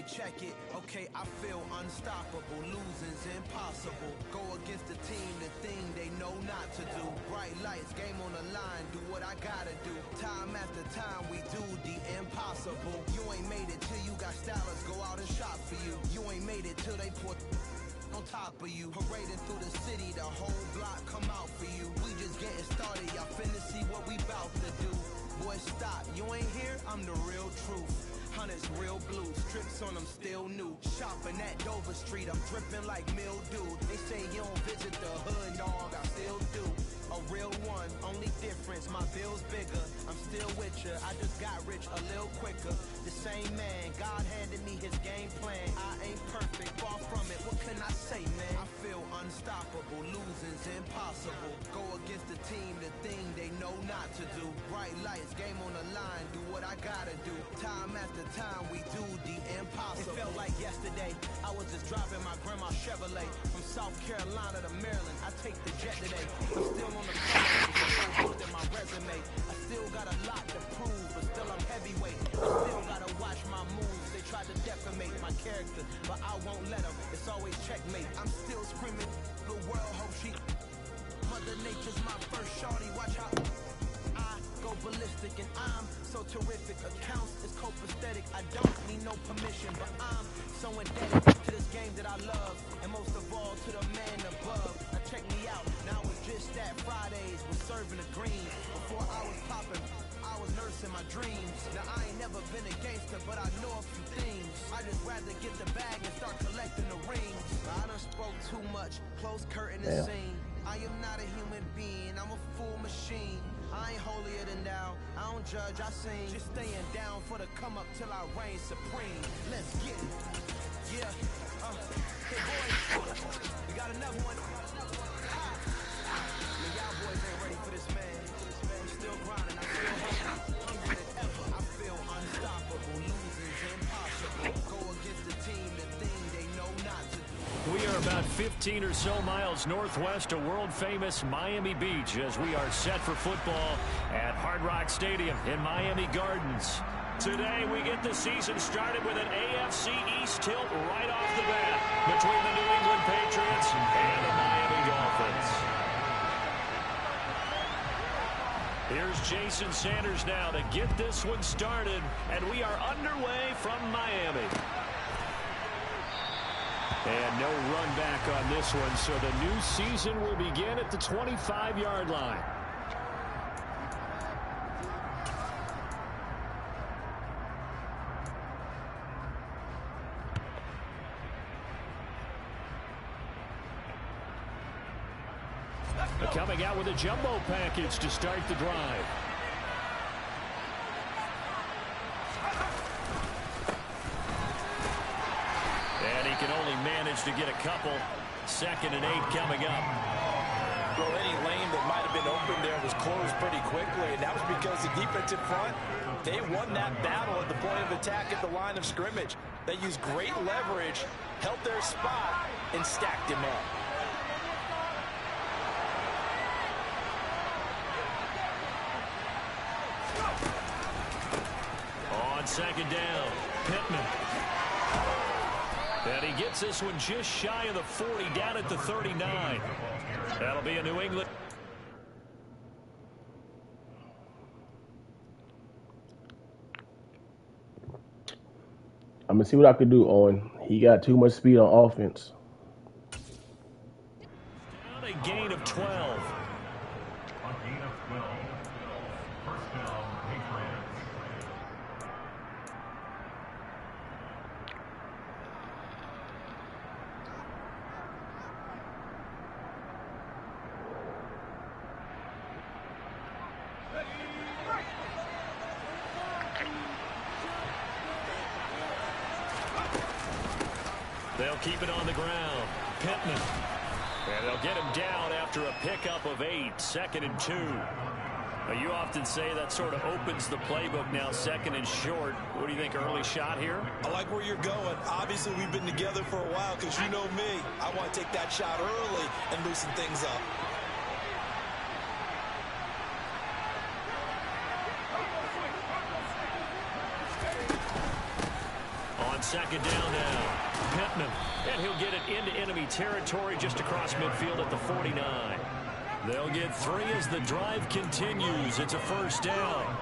check it. Okay, I feel unstoppable. Losing's impossible. Go against the team, the thing they know not to do. Bright lights, game on the line, do what I gotta do. Time after time, we do the impossible. You ain't made it till you got stylers go out and shop for you. You ain't made it till they put on top of you. Parading through the city, the whole block come out for you. We just getting started, y'all finna see what we bout to do. Boy, stop, you ain't here, I'm the real truth. Hunters real blue, strips on them still new. Shopping at Dover Street, I'm dripping like mildew. They say you don't visit the hood, dog, I still do. A real one, only difference, my bill's bigger. I'm still with ya, I just got rich a little quicker. The same man, God handed me his game plan. I ain't perfect, far from it, what can I say, man? I feel unstoppable, losing's impossible. Go against the team, the thing they know not to do. Bright lights, game on the line, do what I gotta do. Time after time, we do the impossible. It felt like yesterday, I was just driving my grandma's Chevrolet. From South Carolina to Maryland, I take the jet today. I'm still on the front in my resume. I still got a lot to prove, but still I'm heavyweight. I still gotta watch my moves. They tried to defamate my character, but I won't let them. It's always checkmate. I'm still screaming, the world hope she. Mother Nature's my first shorty. Watch how I go ballistic, and I'm so terrific. Accounts is copacetic. I don't need no permission, but I'm so indebted to this game that I love, and most of all to the man above. Now check me out. Now it's just that Fridays was serving the green. Before I was popping, I was nursing my dreams. Now I ain't never been a gangster, but I know a few things. I just rather get the bag and start collecting the rings. I done spoke too much. Close curtain the scene. I am not a human being. I'm a full machine. I ain't holier than thou. I don't judge, I sing. Just staying down for the come up till I reign supreme. Let's get it. Yeah. Hey boys, we got another one. Y'all boys ain't ready for this, man. I'm still grinding. I'm still hungry than ever. I feel unstoppable. Losing's impossible. Go against the team, the thing they know not to do. We are about 15 or so miles northwest of world-famous Miami Beach as we are set for football at Hard Rock Stadium in Miami Gardens. Today, we get the season started with an AFC East tilt right off the bat between the New England Patriots and the Miami Dolphins. Here's Jason Sanders now to get this one started, and we are underway from Miami. And no run back on this one, so the new season will begin at the 25-yard line. Coming out with a jumbo package to start the drive. And he can only manage to get a couple. 2nd and 8 coming up. Well, any lane that might have been open there was closed pretty quickly, and that was because the defensive front, they won that battle at the point of attack at the line of scrimmage. They used great leverage, held their spot, and stacked him up. On 2nd down, Pittman. And he gets this one just shy of the 40, down at the 39. That'll be a New England. I'm going to see what I can do, Owen. He got too much speed on offense. Down a gain of 12. They'll keep it on the ground. Pittman. And they'll get him down after a pickup of 8. 2nd and 2. Now, you often say that sort of opens the playbook now, 2nd and short. What do you think, early shot here? I like where you're going. Obviously, we've been together for a while because you know me. I want to take that shot early and loosen things up. second down now. Pittman, and he'll get it into enemy territory just across midfield at the 49. They'll get 3 as the drive continues. It's a first down.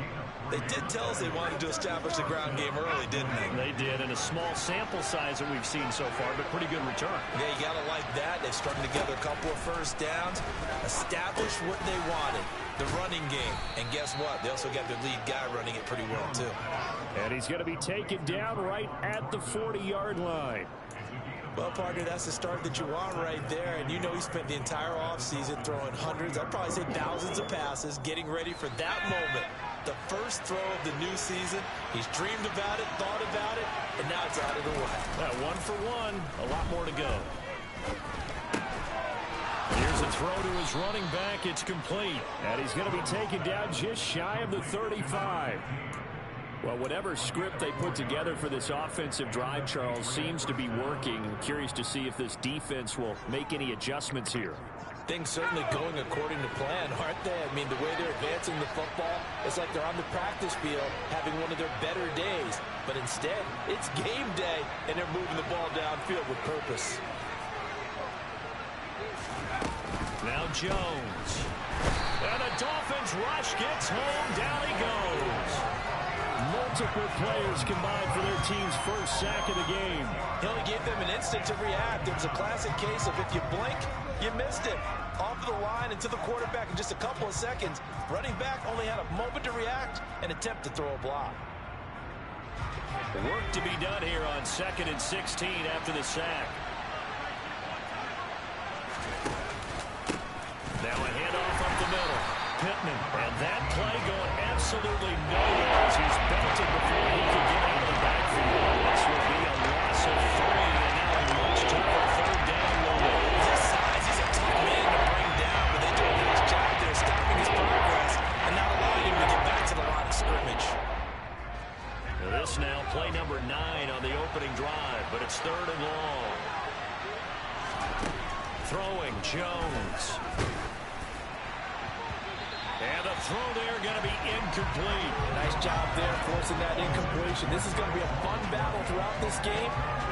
They did tell us they wanted to establish the ground game early, didn't they? They did, in a small sample size that we've seen so far, but pretty good return. Yeah, you got to like that. They strung together a couple of first downs, established what they wanted, the running game. And guess what? They also got their lead guy running it pretty well, too. And he's going to be taken down right at the 40-yard line. Well, partner, that's the start that you want right there. And you know he spent the entire offseason throwing hundreds, I'd probably say thousands of passes, getting ready for that moment. The first throw of the new season. He's dreamed about it, thought about it, and now it's out of the way. 1 for 1, a lot more to go. Here's a throw to his running back. It's complete. And he's going to be taken down just shy of the 35. Well, whatever script they put together for this offensive drive, Charles, seems to be working. I'm curious to see if this defense will make any adjustments here. Things certainly going according to plan, aren't they? I mean, the way they're advancing the football, it's like they're on the practice field having one of their better days. But instead, it's game day, and they're moving the ball downfield with purpose. Now Jones. And the Dolphins rush gets home. Down he goes. Multiple players combined for their team's first sack of the game. He only gave them an instant to react. It was a classic case of if you blink, you missed it. Off of the line and to the quarterback in just a couple of seconds. Running back only had a moment to react and attempt to throw a block. Work to be done here on 2nd and 16 after the sack. Now a handoff up the middle. Pittman, and that play going absolutely nowhere as he's belted before he can get out of the backfield. This will be a loss of 3, and now a much tougher third down moment. His size, he's a tough man to bring down, but they do a nice job there stopping his progress and not allowing him to get back to the line of scrimmage. This now play number 9 on the opening drive, but it's 3rd and long. Throwing Jones. And the throw there going to be incomplete. Nice job there forcing that incompletion. This is going to be a fun battle throughout this game.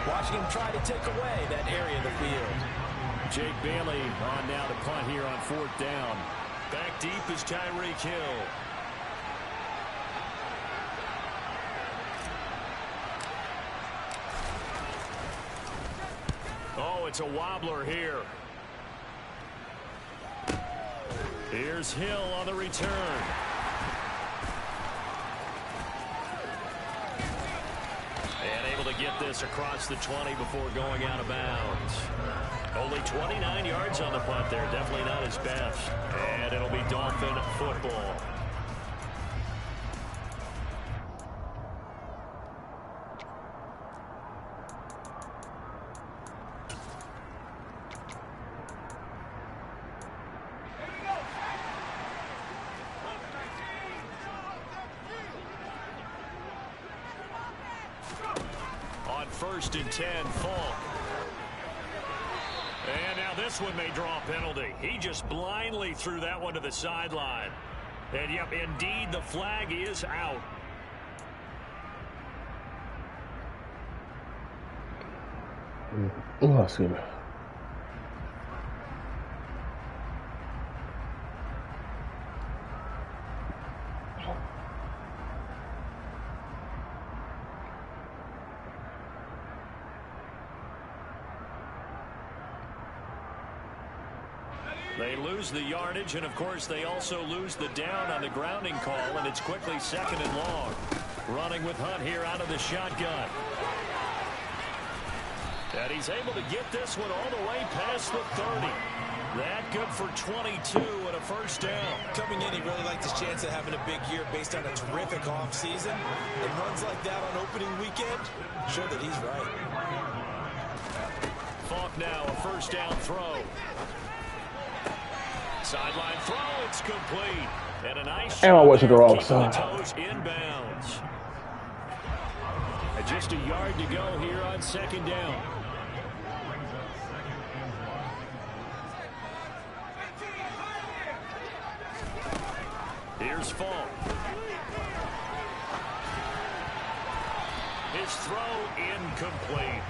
Watching him try to take away that area of the field. Jake Bailey on now to punt here on 4th down. Back deep is Tyreek Hill. Oh, it's a wobbler here. Here's Hill on the return. And able to get this across the 20 before going out of bounds. Only 29 yards on the punt there. Definitely not his best. And it'll be Dolphin football. On 1st and 10, Falk. And now this one may draw a penalty. He just blindly threw that one to the sideline. And yep, indeed, the flag is out. Oh, excuse me. They lose the yardage, and of course they also lose the down on the grounding call, and it's quickly 2nd and long. Running with Hunt here out of the shotgun. And he's able to get this one all the way past the 30. That good for 22 and a first down. Coming in, he really liked his chance of having a big year based on a terrific offseason. And runs like that on opening weekend show that he's right. Falk now, a first down throw. Sideline throw, it's complete. And a nice And I went to the wrong keep side. the toes inbounds. And just a yard to go here on 2nd down. Here's Falk. His throw incomplete.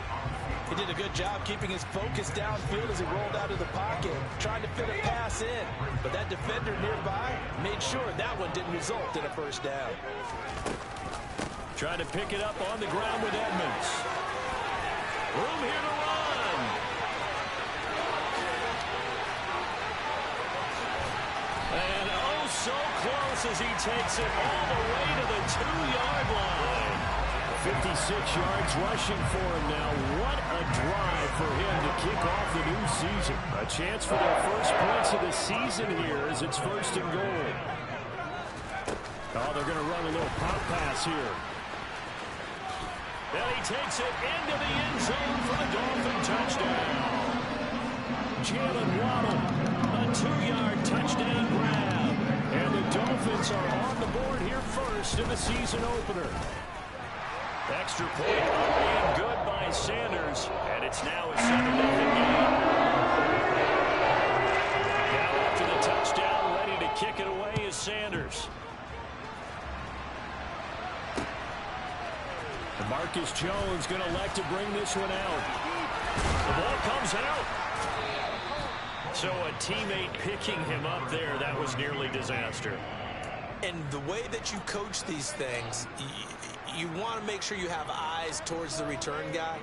He did a good job keeping his focus downfield as he rolled out of the pocket, trying to fit a pass in. But that defender nearby made sure that one didn't result in a first down. Trying to pick it up on the ground with Edmonds. Room here to run. And oh, so close as he takes it all the way to the 2-yard line. 56 yards rushing for him now. What a drive for him to kick off the new season. A chance for their first points of the season here as it's 1st and goal. Oh, they're going to run a little pop pass here. And he takes it into the end zone for the Dolphin touchdown. Jalen Waddle, a 2-yard touchdown grab. And the Dolphins are on the board here first in the season opener. Extra point up and good by Sanders. And it's now a 7-0 game. Now after the touchdown, ready to kick it away is Sanders. Marcus Jones going to elect to bring this one out. The ball comes out. So a teammate picking him up there, that was nearly disaster. And the way that you coach these things, you want to make sure you have eyes towards the return guy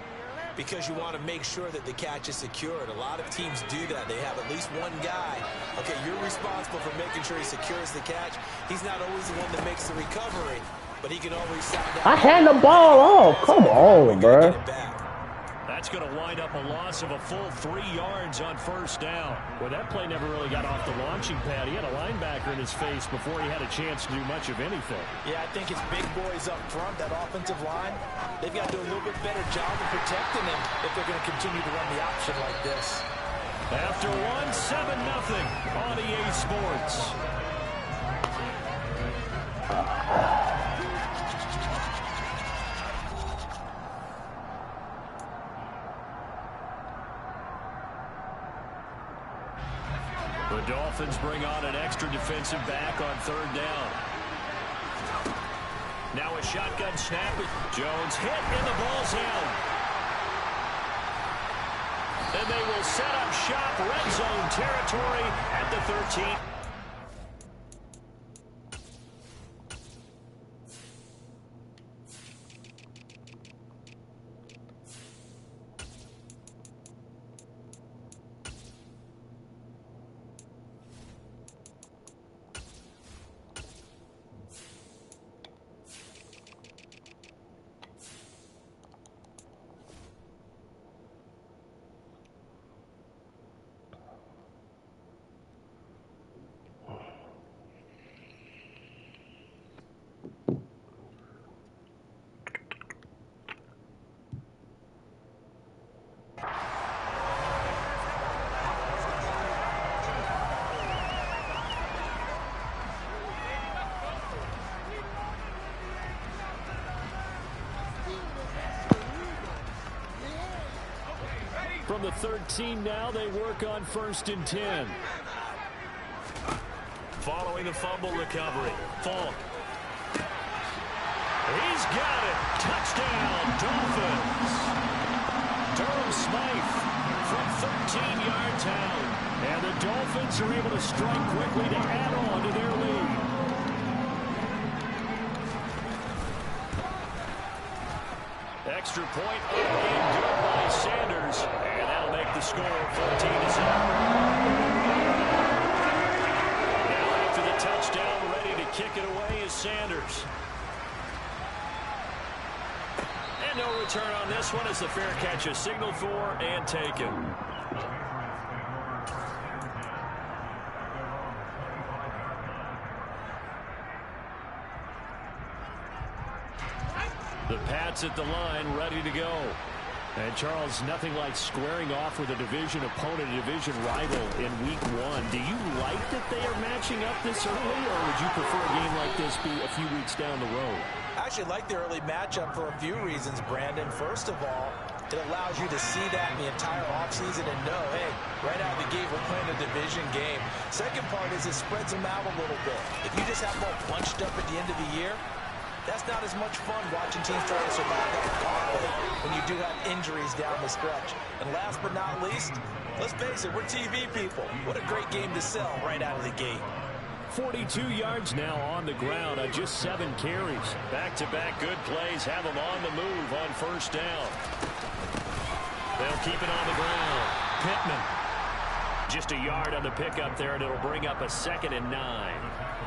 because you want to make sure that the catch is secured. A lot of teams do that. They have at least one guy. Okay, you're responsible for making sure he secures the catch. He's not always the one that makes the recovery. But he can always sound out. I had the ball off. Come on, bro. That's going to wind up a loss of a full 3 yards on first down. Well, that play never really got off the launching pad. He had a linebacker in his face before he had a chance to do much of anything. Yeah, I think his big boys up front, that offensive line, they've got to do a little bit better job of protecting him if they're going to continue to run the option like this. After one, 7-0 on EA Sports. The Dolphins bring on an extra defensive back on 3rd down. Now a shotgun snap. Jones hit and the ball's out. And they will set up shop, red zone territory at the 13. From the 13 now, they work on 1st and 10. Following the fumble recovery, Falk. He's got it. Touchdown, Dolphins. Durham Smythe from 13 yards out. And the Dolphins are able to strike quickly to add on to their lead. Extra point and good by Sanders. And that'll make the score 14-7. Now after the touchdown, ready to kick it away is Sanders. And no return on this one as the fair catch is signaled for and taken. The Pats at the line, ready to go. And, Charles, nothing like squaring off with a division opponent, a division rival in Week 1. Do you like that they are matching up this early, or would you prefer a game like this be a few weeks down the road? I actually like the early matchup for a few reasons, Brandon. First of all, it allows you to see that in the entire offseason and know, hey, right out of the gate, we're playing a division game. Second part is it spreads them out a little bit. If you just have them all bunched up at the end of the year, That's not as much fun watching teams try to survive that conflict when you do have injuries down the stretch. And last but not least, let's face it, we're TV people. What a great game to sell right out of the gate. 42 yards now on the ground on just 7 carries. Back-to-back good plays have them on the move on first down. They'll keep it on the ground. Pittman. Just a yard on the pickup there, and it'll bring up a 2nd and 9.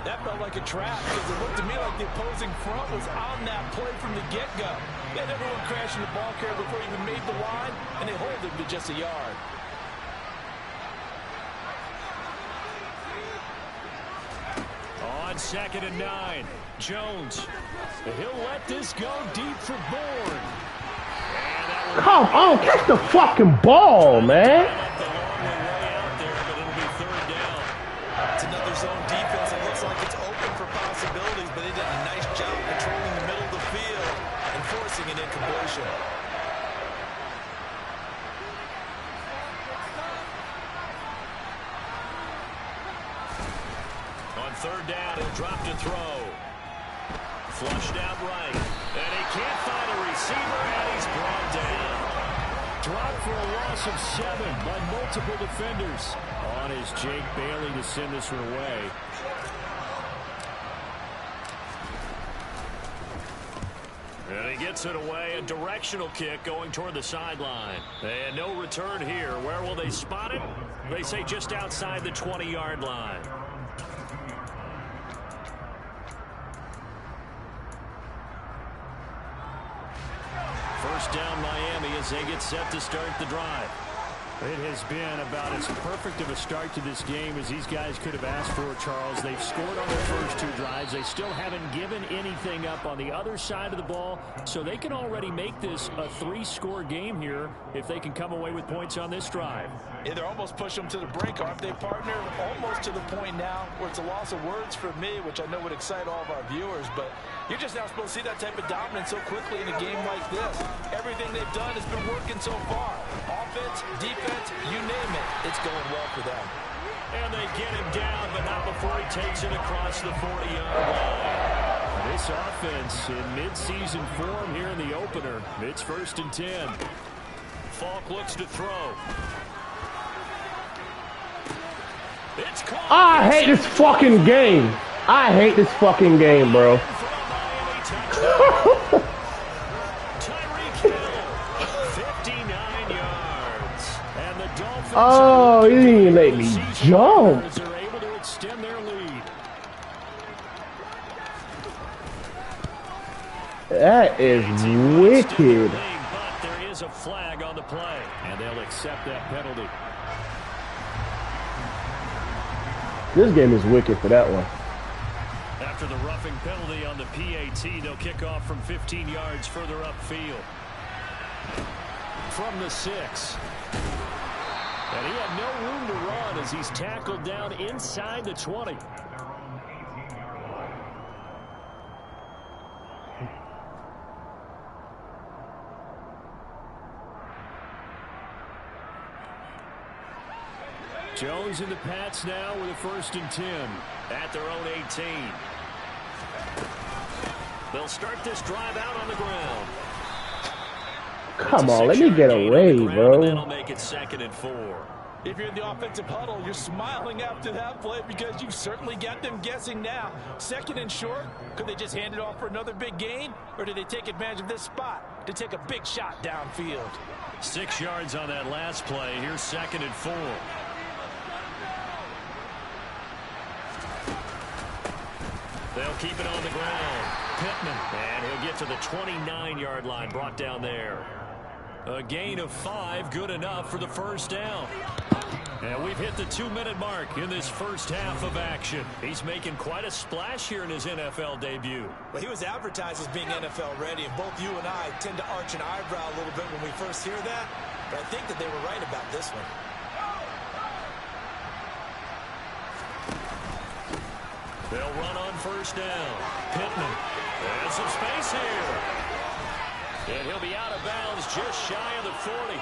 That felt like a trap because it looked to me like the opposing front was on that play from the get-go. They had everyone crashing the ball carrier before he even made the line, and they hold him to just a yard. On 2nd and 9, Jones. He'll let this go deep for Bourne. Come on, catch the fucking ball, man. It's another zone defense that looks like it's open for possibilities, but they did a nice job controlling the middle of the field and forcing an incompletion. On 3rd down, he'll drop to throw. Flushed out right. And he can't find a receiver, and he's brought down. Dropped for a loss of 7 by multiple defenders. On is Jake Bailey to send this one away. And he gets it away. A directional kick going toward the sideline. And no return here. Where will they spot it? They say just outside the 20-yard line. First down Miami as they get set to start the drive. It has been about as perfect of a start to this game as these guys could have asked for, Charles. They've scored on their first 2 drives. They still haven't given anything up on the other side of the ball, so they can already make this a 3-score game here if they can come away with points on this drive. Either almost push them to the brink, or if they partner almost to the point now where it's a loss of words for me, which I know would excite all of our viewers, but you're just not supposed to see that type of dominance so quickly in a game like this. Everything they've done has been working so far. Offense, defense, you name it, it's going well for them. And they get him down, but not before he takes it across the 40-yard line. This offense in midseason form here in the opener. It's 1st and 10. Falk looks to throw. It's caught. I hate this fucking game. I hate this fucking game, bro. Oh, he didn't even make me jump. They're able to extend their lead. That is wicked. But there is a flag on the play, and they'll accept that penalty. This game is wicked for that one. After the roughing penalty on the PAT, they'll kick off from 15 yards further upfield. From the 6. And he had no room to run as he's tackled down inside the 20. Jones in the Pats now with a 1st and 10 at their own 18. They'll start this drive out on the ground. Come on, let me get away, bro. That'll make it 2nd and 4. If you're in the offensive huddle, you're smiling after that play because you certainly got them guessing now. 2nd and short, could they just hand it off for another big gain? Or did they take advantage of this spot to take a big shot downfield? 6 yards on that last play. Here's 2nd and 4. They'll keep it on the ground. Pittman, and he'll get to the 29-yard line, brought down there. A gain of 5, good enough for the 1st down. And we've hit the 2-minute mark in this first half of action. He's making quite a splash here in his NFL debut. Well, he was advertised as being NFL ready, and both you and I tend to arch an eyebrow a little bit when we first hear that, but I think that they were right about this one. They'll run on 1st down. Pittman has some space here. And he'll be out of bounds just shy of the 40.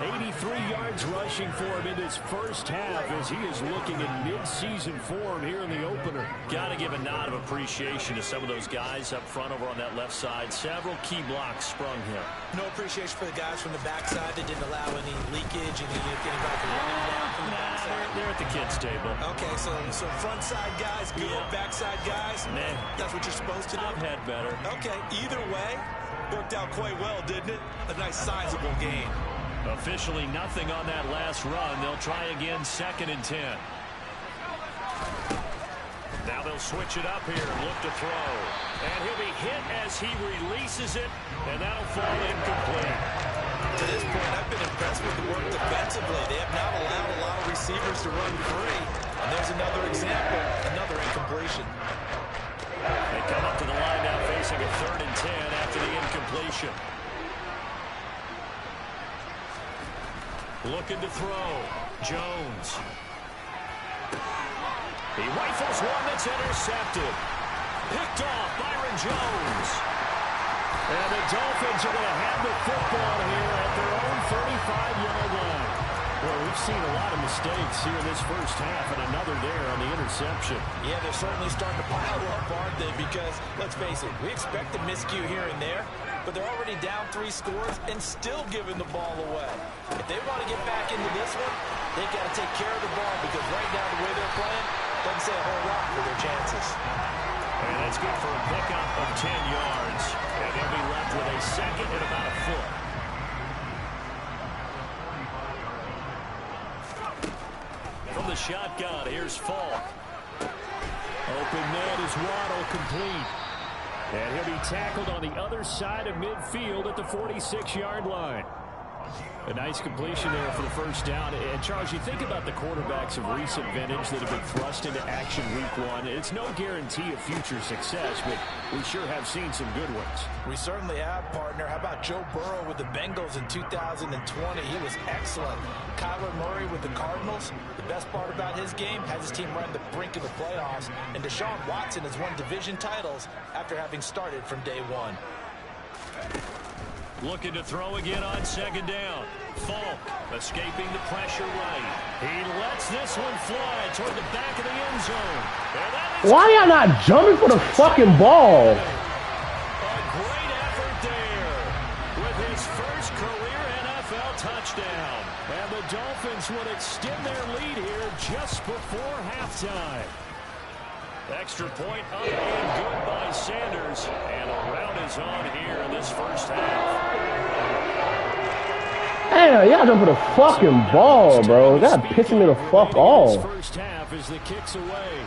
83 yards rushing for him in this first half as he is looking in mid-season form here in the opener. Got to give a nod of appreciation to some of those guys up front over on that left side. Several key blocks sprung here. No appreciation for the guys from the backside that didn't allow any leakage and anybody running down from the backside. They're at the kids' table. Okay, so front side guys, good. Yeah. Backside guys, nah. That's what you're supposed to do? I've had better. Okay, either way, worked out quite well, didn't it? A nice sizable gain. Officially nothing on that last run. They'll try again, 2nd and 10. Now they'll switch it up here and look to throw. And he'll be hit as he releases it, and that'll fall incomplete. To this point, I've been impressed with the work defensively. They have not allowed a lot of receivers to run free. And there's another example, another incompletion. They come up to the line now facing a 3rd and 10 after the incompletion. Looking to throw. Jones. He rifles one that's intercepted. Picked off Byron Jones. And the Dolphins are going to have the football here at their own 35-yard line. Well, we've seen a lot of mistakes here in this first half, and another there on the interception. Yeah, they're certainly starting to pile up, aren't they? Because, let's face it, we expect a miscue here and there, but they're already down 3 scores and still giving the ball away. If they want to get back into this one, they've got to take care of the ball because right now the way they're playing doesn't say a whole lot for their chances. And that's good for a pickup of 10 yards. And they'll be left with a 2nd and about a foot. From the shotgun, here's Falk. Open net is Waddle, complete. And he'll be tackled on the other side of midfield at the 46-yard line. A nice completion there for the first down. And, Charles, you think about the quarterbacks of recent vintage that have been thrust into action week 1. It's no guarantee of future success, but we sure have seen some good ones. We certainly have, partner. How about Joe Burrow with the Bengals in 2020? He was excellent. Kyler Murray with the Cardinals. The best part about his game has his team right on the brink of the playoffs. And Deshaun Watson has won division titles after having started from day 1. Looking to throw again on 2nd down. Falk escaping the pressure right. He lets this one fly toward the back of the end zone. Why y'all not jumping for the fucking ball? A great effort there with his first career NFL touchdown. And the Dolphins would extend their lead here just before halftime. Extra point up and good by Sanders. And a rout is on here in this first half. Damn, y'all jump for the fucking ball, bro. That pissing me the fuck off. First half as the kicks away.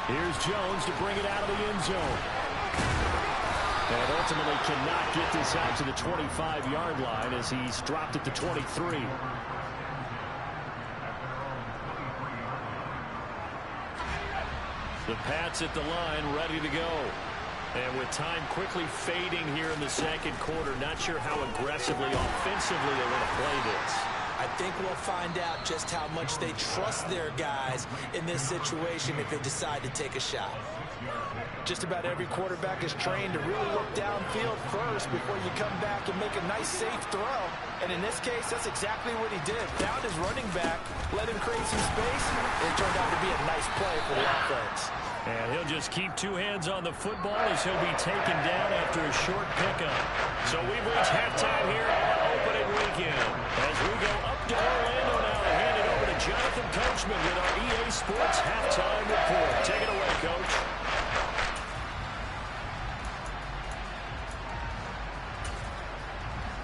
Here's Jones to bring it out of the end zone. And ultimately cannot get this out to the 25-yard line as he's dropped it to 23. The Pats at the line, ready to go. And with time quickly fading here in the 2nd quarter, not sure how aggressively, offensively they want to play this. I think we'll find out just how much they trust their guys in this situation if they decide to take a shot. Just about every quarterback is trained to really look downfield first before you come back and make a nice, safe throw. And in this case, that's exactly what he did. Found his running back, let him create some space, and it turned out to be a nice play for the offense. And he'll just keep 2 hands on the football as he'll be taken down after a short pickup. So we've reached halftime here on opening weekend. As we go up to Orlando now to hand it over to Jonathan Coachman with our EA Sports Halftime Report. Take it away, Coach.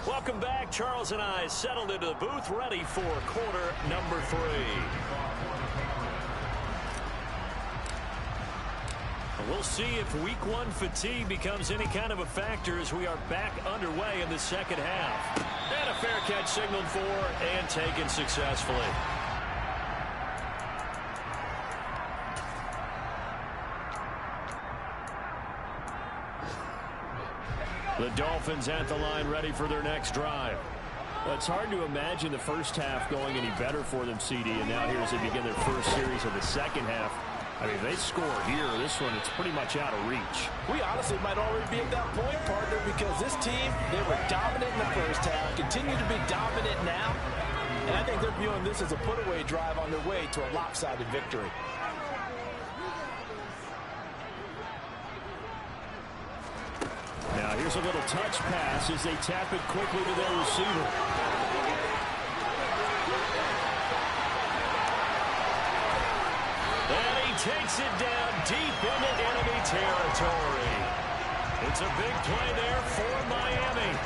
Welcome back. Charles and I settled into the booth, ready for quarter number 3. We'll see if week 1 fatigue becomes any kind of a factor as we are back underway in the 2nd half. And a fair catch signaled for and taken successfully. The Dolphins at the line ready for their next drive. Well, it's hard to imagine the first half going any better for them, CD, and now here as they begin their first series of the 2nd half. I mean, if they score here, this one, it's pretty much out of reach. We honestly might already be at that point, partner, because this team, they were dominant in the first half, continue to be dominant now, and I think they're viewing this as a put-away drive on their way to a lopsided victory. Now, here's a little touch pass as they tap it quickly to their receiver. And he takes it down deep into enemy territory. It's a big play there for Miami.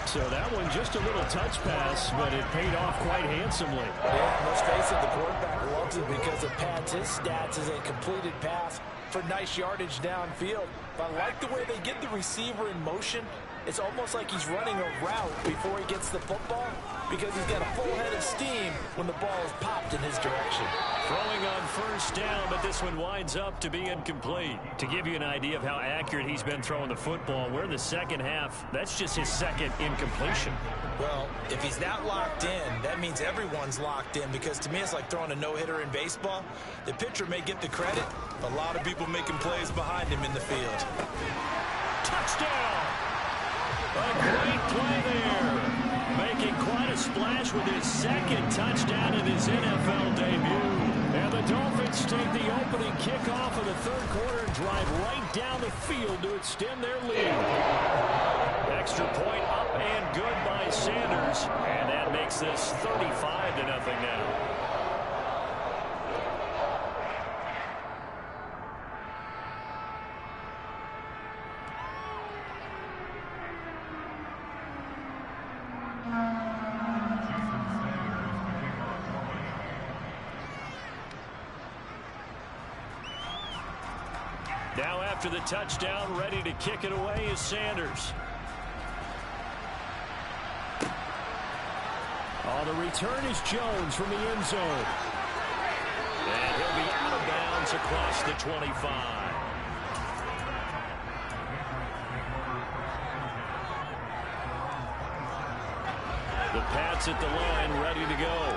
So that one just a little touch pass, but it paid off quite handsomely. Yeah, let's face it, the quarterback loves it because it pads his stats as a completed pass for nice yardage downfield. But I like the way they get the receiver in motion. It's almost like he's running a route before he gets the football because he's got a full head of steam when the ball is popped in his direction. Throwing on first down, but this one winds up to be incomplete. To give you an idea of how accurate he's been throwing the football, we're in the second half. That's just his second incompletion. Well, if he's not locked in, that means everyone's locked in because to me it's like throwing a no-hitter in baseball. The pitcher may get the credit, but a lot of people making plays behind him in the field. Touchdown! A great play there. Making quite a splash with his second touchdown in his NFL debut. And the Dolphins take the opening kickoff of the third quarter and drive right down the field to extend their lead. Extra point up and good by Sanders. And that makes this 35-0 now. Now after the touchdown, ready to kick it away is Sanders. Oh, the return is Jones from the end zone. And he'll be out of bounds across the 25. The Pats at the line, ready to go.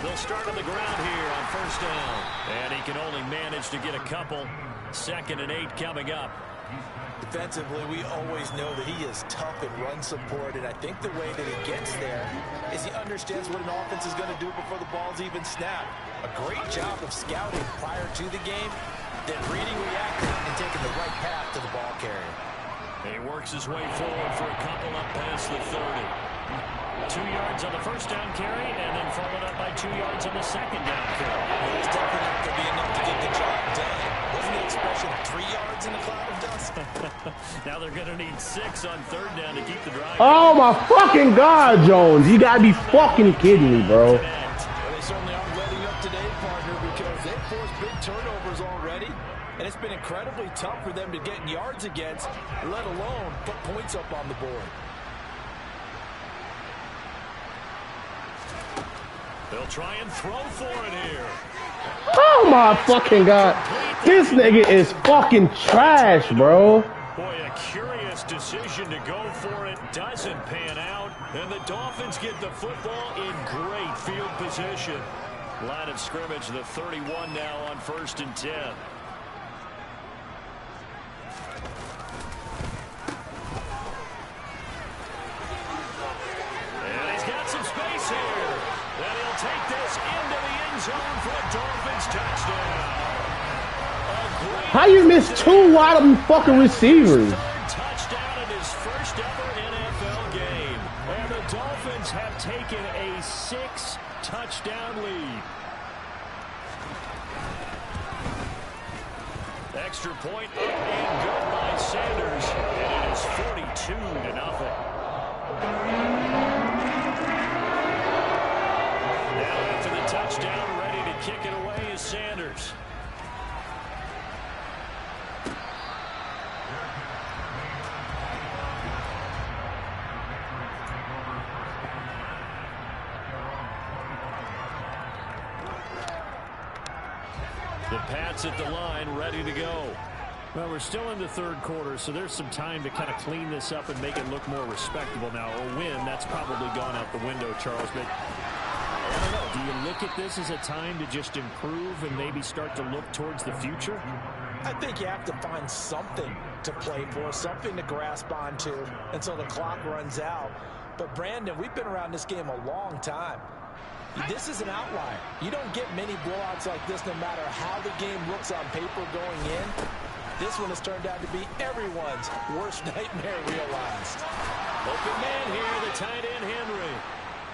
They'll start on the ground here on first down. And he can only manage to get a couple. 2nd and 8 coming up. Defensively, we always know that he is tough in run support, and I think the way that he gets there is he understands what an offense is going to do before the ball's even snapped. A great job of scouting prior to the game, then reading, reacting, and taking the right path to the ball carrier. He works his way forward for a couple up past the 30. 2 yards on the first down carry, and then followed up by 2 yards on the second down carry. It's definitely not going to be enough to get the job done. Wasn't the expression 3 yards in a cloud of dust? Now they're going to need 6 on third down to keep the drive. Oh my fucking God, Jones! You gotta be fucking kidding me, bro. Well, they certainly aren't letting up today, partner, because they've forced big turnovers already, and it's been incredibly tough for them to get yards against, let alone put points up on the board. They'll try and throw for it here. Oh my fucking God. This nigga is fucking trash, bro. Boy, a curious decision to go for it. Doesn't pan out. And the Dolphins get the football in great field position. Line of scrimmage, the 31 now on 1st and 10. And he's got some space here. Then he'll take this into the end zone for a Dolphins touchdown. How you miss 2 wide open fucking receivers? Touchdown in his first ever NFL game. And the Dolphins have taken a 6-touchdown lead. Extra point up and good by Sanders. And it is 42-0. Now after the touchdown, ready to kick it away is Sanders. The Pats at the line, ready to go. Well, we're still in the third quarter, so there's some time to kind of clean this up and make it look more respectable now. A win, that's probably gone out the window, Charles. But Do you look at this as a time to just improve and maybe start to look towards the future? I think you have to find something to play for, something to grasp onto until the clock runs out. But, Brandon, we've been around this game a long time. This is an outlier. You don't get many blowouts like this no matter how the game looks on paper going in. This one has turned out to be everyone's worst nightmare realized. Open man here, the tight end Henry.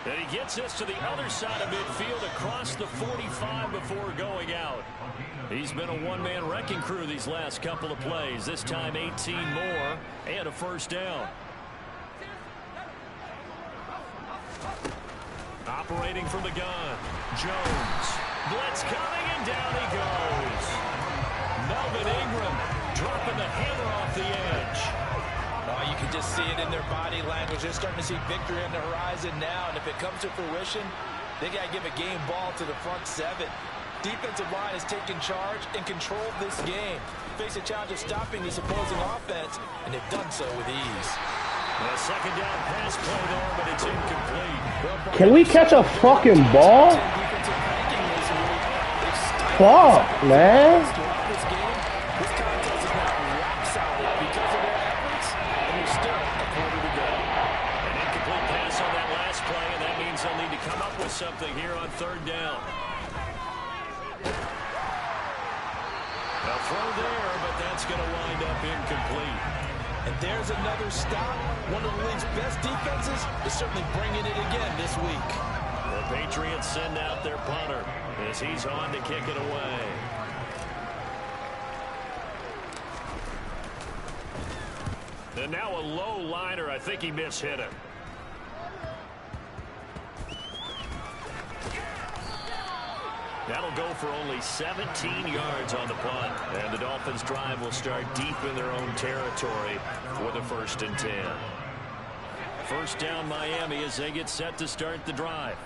And he gets this to the other side of midfield across the 45 before going out. He's been a one-man wrecking crew these last couple of plays. This time 18 more and a first down. Operating from the gun, Jones. Blitz coming, and down he goes. Melvin Ingram dropping the hammer off the edge. Oh, you can just see it in their body language. They're starting to see victory on the horizon now, and if it comes to fruition, they got to give a game ball to the front seven. Defensive line has taken charge and controlled this game. Face a challenge of stopping this opposing offense, and they've done so with ease. A second down pass play there, but it's incomplete. Can we catch a fucking ball? Fuck, man. This contest is not rock solid because of their efforts, and there's still a quarter to go. An incomplete pass on that last play, and that means they'll need to come up with something here on third down. A throw there, but that's going to wind up incomplete. And there's another stop. One of the league's best defenses is certainly bringing it again this week. The Patriots send out their punter as he's on to kick it away. And now a low liner. I think he mishit him. That'll go for only 17 yards on the punt. And the Dolphins' drive will start deep in their own territory with a 1st and 10. First down Miami as they get set to start the drive.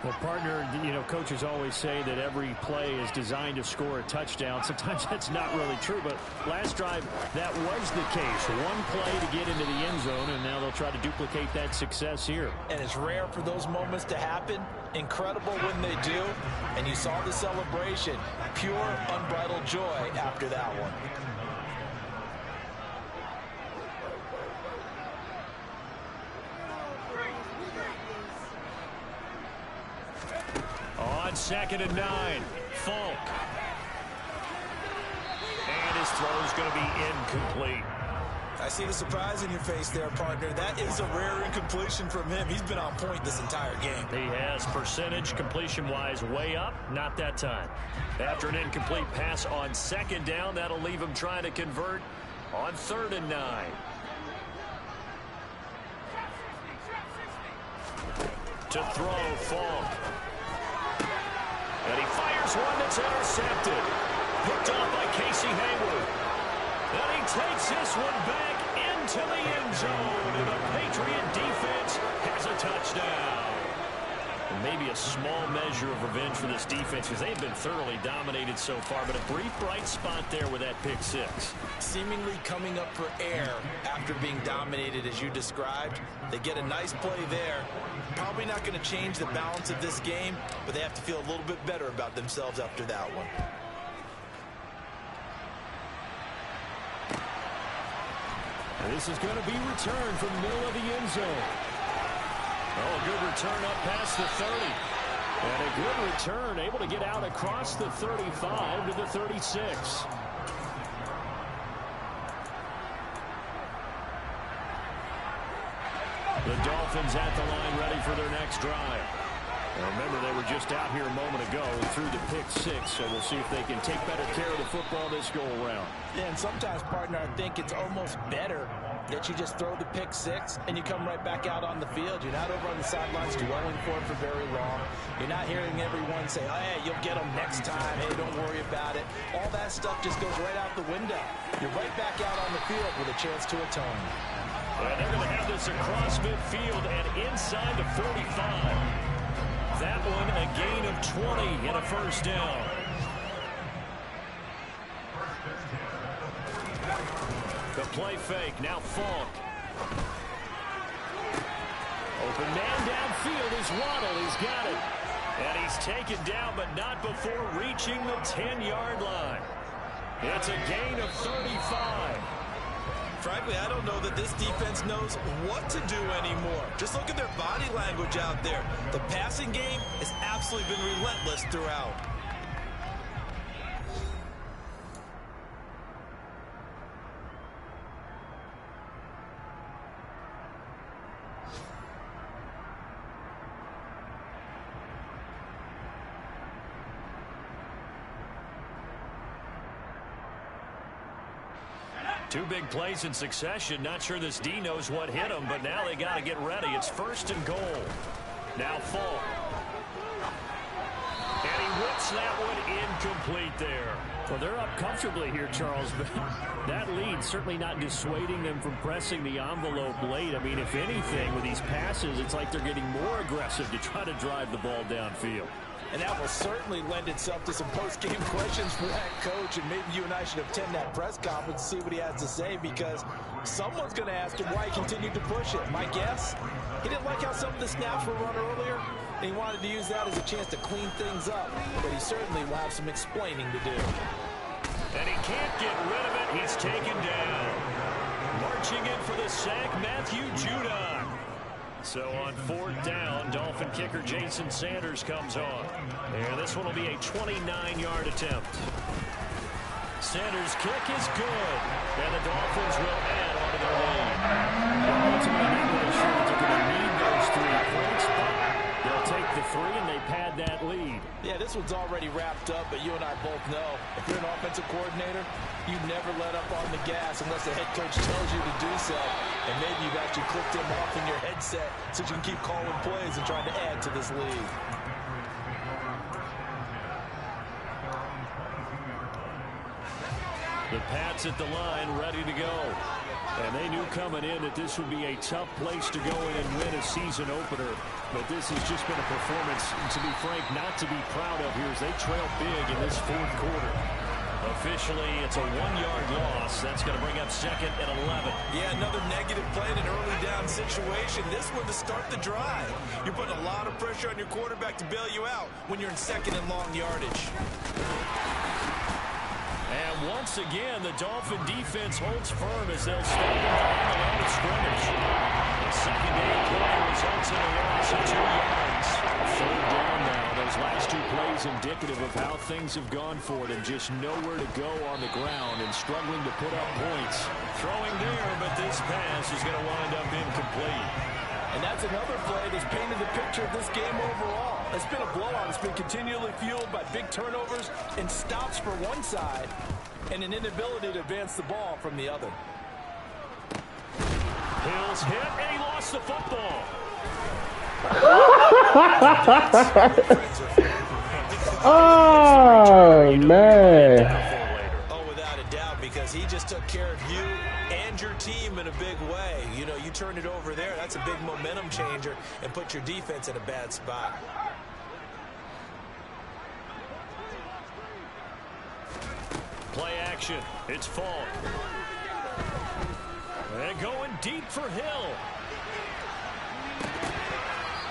Well, partner, you know, coaches always say that every play is designed to score a touchdown. Sometimes that's not really true, but last drive, that was the case. One play to get into the end zone, and now they'll try to duplicate that success here. And it's rare for those moments to happen. Incredible when they do. And you saw the celebration. Pure, unbridled joy after that one. On 2nd and 9, Falk. And his throw's going to be incomplete. I see the surprise in your face there, partner. That is a rare incompletion from him. He's been on point this entire game. He has percentage completion-wise way up. Not that time. After an incomplete pass on 2nd down, that'll leave him trying to convert on 3rd and 9. To throw, Falk. And he fires one that's intercepted. Picked off by Casey Hayward. And he takes this one back into the end zone. And the Patriot defense has a touchdown. And maybe a small measure of revenge for this defense because they've been thoroughly dominated so far. But a brief bright spot there with that pick six. Seemingly coming up for air after being dominated as you described. They get a nice play there. Probably not going to change the balance of this game, but they have to feel a little bit better about themselves after that one. And this is going to be returned from the middle of the end zone. Oh, a good return up past the 30. And a good return, able to get out across the 35 to the 36. The Dolphins at the line ready for their next drive. Now remember, they were just out here a moment ago and threw the pick six, so we'll see if they can take better care of the football this go-around. Yeah, and sometimes, partner, I think it's almost better that you just throw the pick six and you come right back out on the field. You're not over on the sidelines dwelling for it for very long. You're not hearing everyone say, oh, hey, you'll get them next time. Hey, don't worry about it. All that stuff just goes right out the window. You're right back out on the field with a chance to atone. And they're going to have this across midfield and inside the 45. That one a gain of 20 and a first down. The play fake, now Falk. Open man downfield is Waddle, he's got it. And he's taken down, but not before reaching the 10-yard line. It's a gain of 35. Frankly, I don't know that this defense knows what to do anymore. Just look at their body language out there. The passing game has absolutely been relentless throughout. Two big plays in succession. Not sure this D knows what hit him, but now they got to get ready. It's 1st and goal. Now Falk. And he whips that one incomplete there. Well, they're up comfortably here, Charles, but that lead certainly not dissuading them from pressing the envelope late. I mean, if anything, with these passes, it's like they're getting more aggressive to try to drive the ball downfield. And that will certainly lend itself to some post-game questions for that coach, and maybe you and I should attend that press conference to see what he has to say, because someone's going to ask him why he continued to push it. My guess, he didn't like how some of the snaps were run earlier, and he wanted to use that as a chance to clean things up, but he certainly will have some explaining to do. And he can't get rid of it. He's taken down. Marching in for the sack, Matthew Judon. So on 4th down, Dolphin kicker Jason Sanders comes on. And this one will be a 29-yard attempt. Sanders' kick is good. And the Dolphins will add on to their lead. Ultimately, not really sure that they're going to need those 3 points, but they'll take the 3 and they pad that lead. Yeah, this one's already wrapped up, but you and I both know if you're an offensive coordinator, you never let up on the gas unless the head coach tells you to do so. And maybe you've actually clicked him off in your headset so you can keep calling plays and trying to add to this lead. The Pats at the line, ready to go. And they knew coming in that this would be a tough place to go in and win a season opener. But this has just been a performance, to be frank, not to be proud of here as they trail big in this 4th quarter. Officially, it's a 1-yard loss. That's going to bring up 2nd and 11. Yeah, another negative play in an early down situation. This one to start the drive. You're putting a lot of pressure on your quarterback to bail you out when you're in 2nd and long yardage. And once again, the Dolphin defense holds firm as they'll start behind the line of scrimmage. The secondary play results in a loss of 2 yards. 3rd down now. Those last 2 plays indicative of how things have gone for them. Just nowhere to go on the ground and struggling to put up points. Throwing there, but this pass is going to wind up incomplete. And that's another play that's painted the picture of this game overall. It's been a blowout. It's been continually fueled by big turnovers and stops for one side and an inability to advance the ball from the other. Hill's hit, and he lost the football. Oh, man. Oh, without a doubt, because he just took care of you and your team in a big way. You know, you turn it over there, that's a big momentum changer, and put your defense in a bad spot. Play action. It's Falk. And going deep for Hill.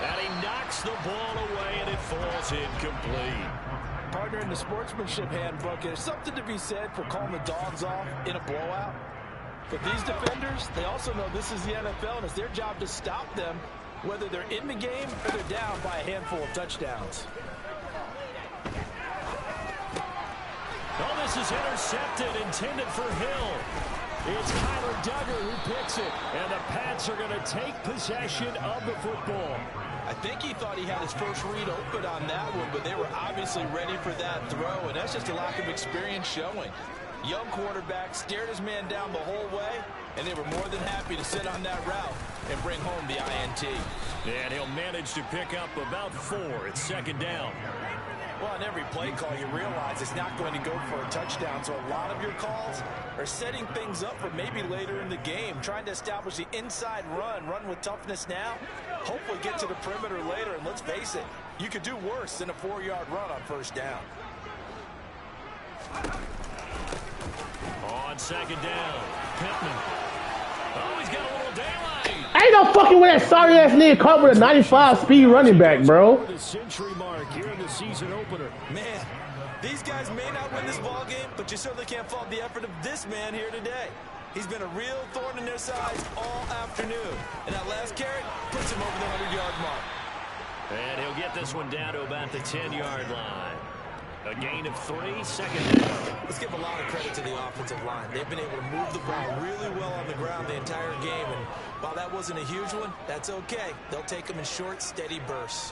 And he knocks the ball away, and it falls incomplete. Partner, in the sportsmanship handbook, there's something to be said for calling the dogs off in a blowout. But these defenders, they also know this is the NFL, and it's their job to stop them, whether they're in the game or they're down by a handful of touchdowns. Oh, this is intercepted, intended for Hill. It's Kyler Duggar who picks it, and the Pats are going to take possession of the football. I think he thought he had his first read open on that one, but they were obviously ready for that throw, and that's just a lack of experience showing. Young quarterback stared his man down the whole way, and they were more than happy to sit on that route and bring home the INT. And he'll manage to pick up about 4. It's second down. Well, on every play call, you realize it's not going to go for a touchdown, so a lot of your calls are setting things up for maybe later in the game, trying to establish the inside run with toughness now, hopefully get to the perimeter later, and let's face it, you could do worse than a 4-yard run on first down. On second down, Pittman. Oh, he's got a little daylight. Ain't no fucking way that sorry ass nigga caught with a 95 speed running back, bro. The century mark here in the season opener. Man, these guys may not win this ball game, but you certainly can't fault the effort of this man here today. He's been a real thorn in their sides all afternoon. And that last carry puts him over the 100-yard mark. And he'll get this one down to about the 10-yard line. A gain of 3, second down. Let's give a lot of credit to the offensive line. They've been able to move the ball really well on the ground the entire game. And while that wasn't a huge one, that's okay. They'll take them in short, steady bursts.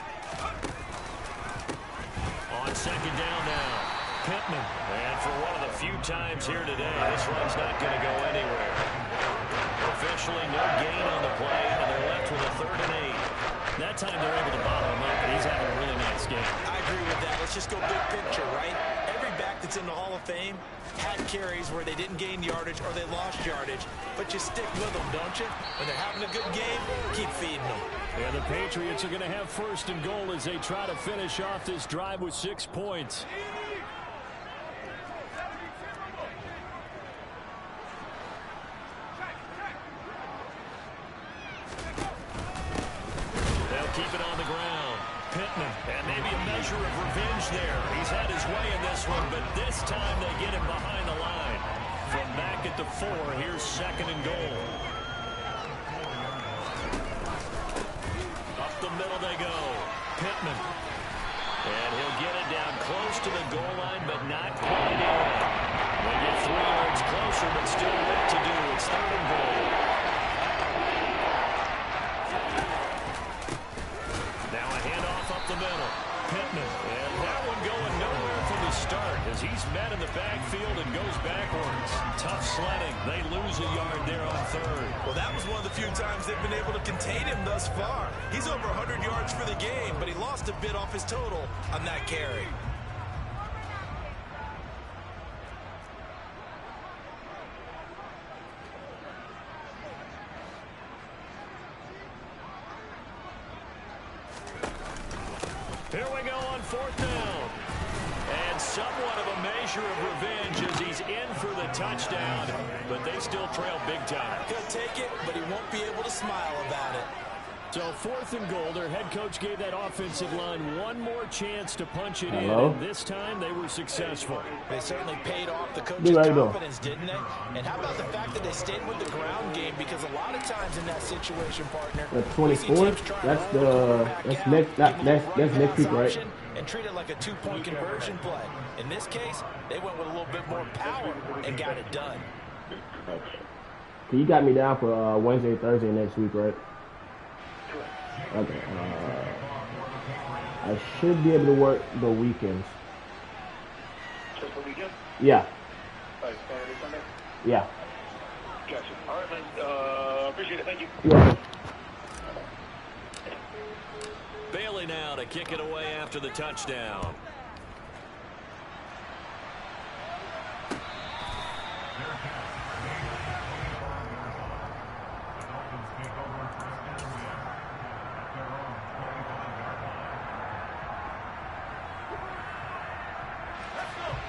On second down now, Pittman. And for one of the few times here today, this one's not going to go anywhere. Officially no gain on the play, and they're left with a 3rd and 8. That time they're able to bottle him up, and he's having a really nice game. I agree with that. Let's just go big picture, right? Every back that's in the Hall of Fame had carries where they didn't gain yardage or they lost yardage, but you stick with them, don't you? When they're having a good game, keep feeding them. And the Patriots are going to have 1st and goal as they try to finish off this drive with 6 points. Keep it on the ground. Pittman. And maybe a measure of revenge there. He's had his way in this one, but this time they get him behind the line. From back at the 4, here's 2nd and goal. Up the middle they go. Pittman. And he'll get it down close to the goal line, but not quite in. They get 3 yards closer, but still work to do. It's 3rd and goal. The middle. Pittman. And that one going nowhere from the start as he's met in the backfield and goes backwards. Tough sledding. They lose a yard there on 3rd. Well, that was one of the few times they've been able to contain him thus far. He's over 100 yards for the game, but he lost a bit off his total on that carry. Here we go on 4th down. And somewhat of a measure of revenge as he's in for the touchdown, but they still trail big time. He'll take it, but he won't be able to smile about it. So 4th and goal, their head coach gave that offensive line one more chance to punch it in, and this time they were successful. They certainly paid off the coach's confidence, didn't they? And how about the fact that they stayed with the ground game? Because a lot of times in that situation, partner, the 24th, that's next week, right? And treat it like a 2-point conversion play. In this case, they went with a little bit more power and got it done. So you got me down for Wednesday, Thursday next week, right? Okay. I should be able to work the weekends. Just the weekend? Yeah. Like Saturday, Sunday? Yeah. Gotcha. All right, man. Appreciate it. Thank you. You're welcome. Bailey now to kick it away after the touchdown.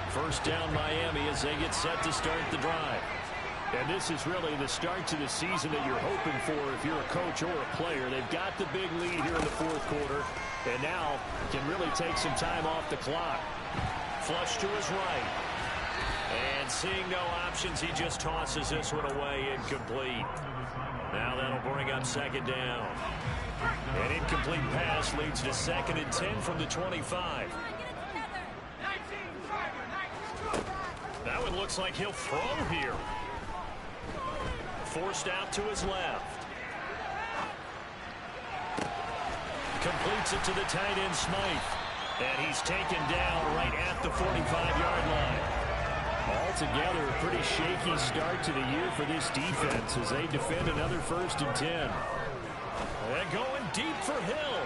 First down Miami as they get set to start the drive. And this is really the start to the season that you're hoping for if you're a coach or a player. They've got the big lead here in the 4th quarter, and now can really take some time off the clock. Flush to his right. And seeing no options, he just tosses this one away, incomplete. Now that'll bring up 2nd down. An incomplete pass leads to 2nd and 10 from the 25. That one looks like he'll throw here. Forced out to his left. Completes it to the tight end, Smythe. And he's taken down right at the 45-yard line. Altogether, a pretty shaky start to the year for this defense as they defend another 1st and 10. And going deep for Hill.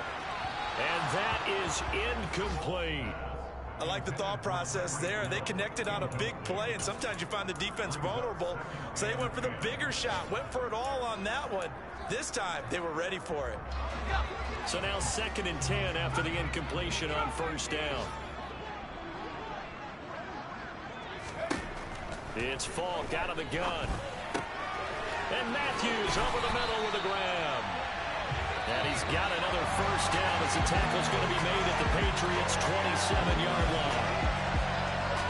And that is incomplete. I like the thought process there. They connected on a big play, and sometimes you find the defense vulnerable. So they went for the bigger shot, went for it all on that one. This time, they were ready for it. So now 2nd and 10 after the incompletion on 1st down. It's Falk out of the gun. And Matthews over the middle with a grab. And he's got another first down as the tackle's going to be made at the Patriots' 27-yard line.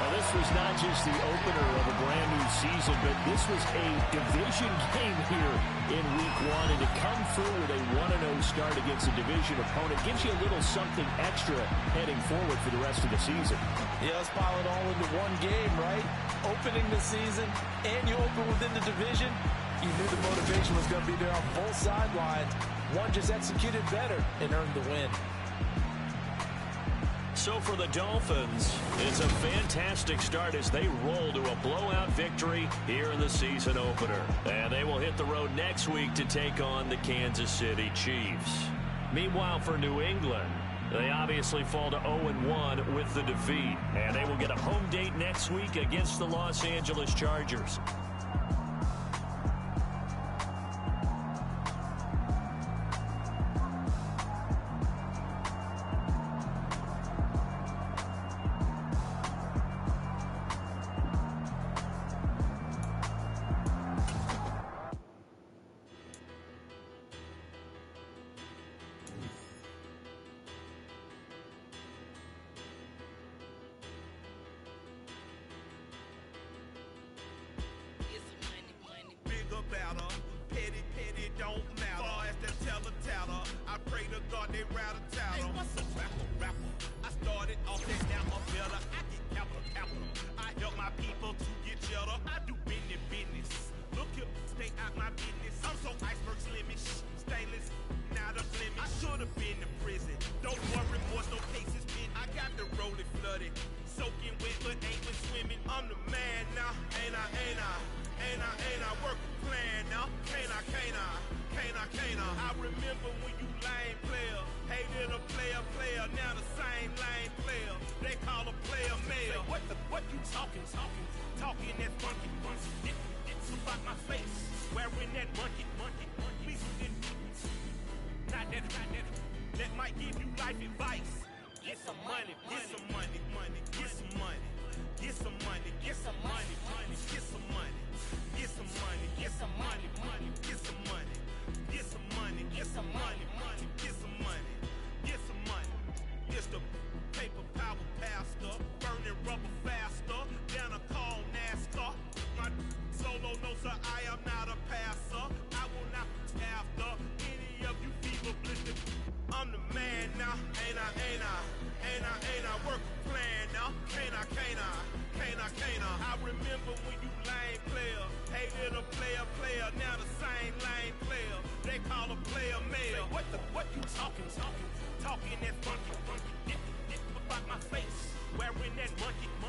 Now, this was not just the opener of a brand-new season, but this was a division game here in Week 1. And to come through with a 1-0 start against a division opponent gives you a little something extra heading forward for the rest of the season. Yeah, let's pile it all into one game, right? Opening the season, and you open within the division. You knew the motivation was going to be there on both sidelines. One just executed better and earned the win. So for the Dolphins, it's a fantastic start as they roll to a blowout victory here in the season opener. And they will hit the road next week to take on the Kansas City Chiefs. Meanwhile, for New England, they obviously fall to 0-1 with the defeat. And they will get a home date next week against the Los Angeles Chargers. Talking that funky, about my face, wearing that monkey.